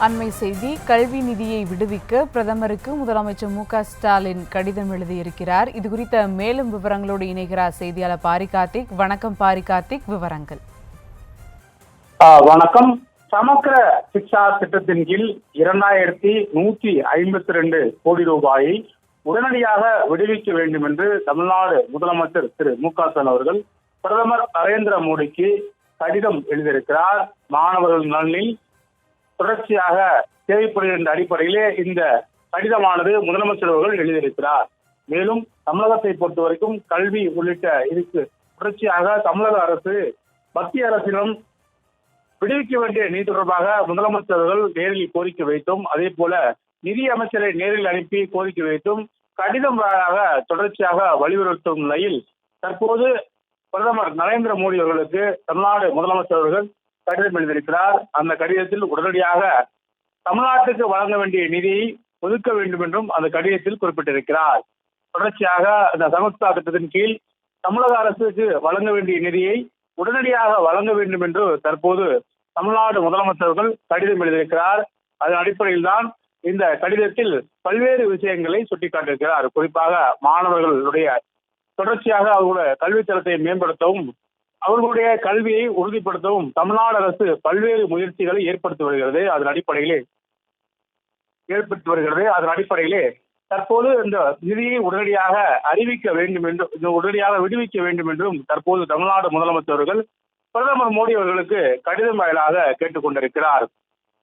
அண்மை செய்தி. கல்வி நிதியை விடுவிக்க பிரதமருக்கு முதலமைச்சர் மு.க.ஸ்டாலின் கடிதம் எழுதியிருக்கிறார். இது குறித்த மேலும் விவரங்களோடு இணைகிறார் செய்தியாளர் பாரி கார்த்திக். வணக்கம் பாரி கார்த்திக், விவரங்கள். வணக்கம். சமக்கர சிக்ஷா திட்டத்தின் கீழ் 2152 கோடி ரூபாயை உடனடியாக விடுவிக்க வேண்டும் என்று தமிழ்நாடு முதலமைச்சர் திரு மு.க.ஸ்டாலின் அவர்கள் பிரதமர் நரேந்திர மோடிக்கு கடிதம் எழுதியிருக்கிறார். மாணவர்கள் நலனில் தொடர்ச்சியாக தேவைப்படுகின்ற அடிப்படையிலே இந்த கடிதமானது முதலமைச்சர் அவர்கள் எழுதியிருக்கிறார். மேலும் தமிழகத்தை பொறுத்தவரைக்கும் கல்வி உள்ளிட்ட இதுக்கு தொடர்ச்சியாக தமிழக அரசு மத்திய அரசிடம் விடுவிக்க வேண்டிய நிதி தொடர்பாக முதலமைச்சர் அவர்கள் நேரில் கோரிக்கை வைத்தும், அதே போல நிதி அமைச்சரை நேரில் அனுப்பி கோரிக்கை வைத்தும் கடிதம் வாயிலாக தொடர்ச்சியாக வலியுறுத்தும் நிலையில் தற்போது பிரதமர் நரேந்திர மோடி அவர்களுக்கு தமிழ்நாடு முதலமைச்சர் அவர்கள் கடிதம் எழுதியிருக்கிறார். அந்த கடிதத்தில் உடனடியாக தமிழ்நாட்டுக்கு வழங்க வேண்டிய நிதியை ஒதுக்க வேண்டும் என்றும் அந்த கடிதத்தில் குறிப்பிட்டிருக்கிறார். தொடர்ச்சியாக இந்த சமஸ்தா திட்டத்தின் கீழ் தமிழக அரசுக்கு வழங்க வேண்டிய நிதியை உடனடியாக வழங்க வேண்டும் என்று தற்போது தமிழ்நாடு முதலமைச்சர்கள் கடிதம் எழுதியிருக்கிறார். அதன் அடிப்படையில் தான் இந்த கடிதத்தில் பல்வேறு விஷயங்களை சுட்டிக்காட்டியிருக்கிறார். குறிப்பாக மாணவர்களுடைய தொடர்ச்சியாக அவர்களுடைய கல்வித்தரத்தை மேம்படுத்தவும், அவர்களுடைய கல்வியை உறுதிப்படுத்தவும் தமிழ்நாடு அரசு பல்வேறு முயற்சிகளை ஏற்படுத்தி வருகிறது. அதன் அடிப்படையிலே தற்போது இந்த நிதியை உடனடியாக அறிவிக்க வேண்டும் என்றும், உடனடியாக விடுவிக்க வேண்டும் என்றும் தற்போது தமிழ்நாடு முதலமைச்சர்கள் பிரதமர் மோடி அவர்களுக்கு கடிதம் வாயிலாக கேட்டுக் கொண்டிருக்கிறார்.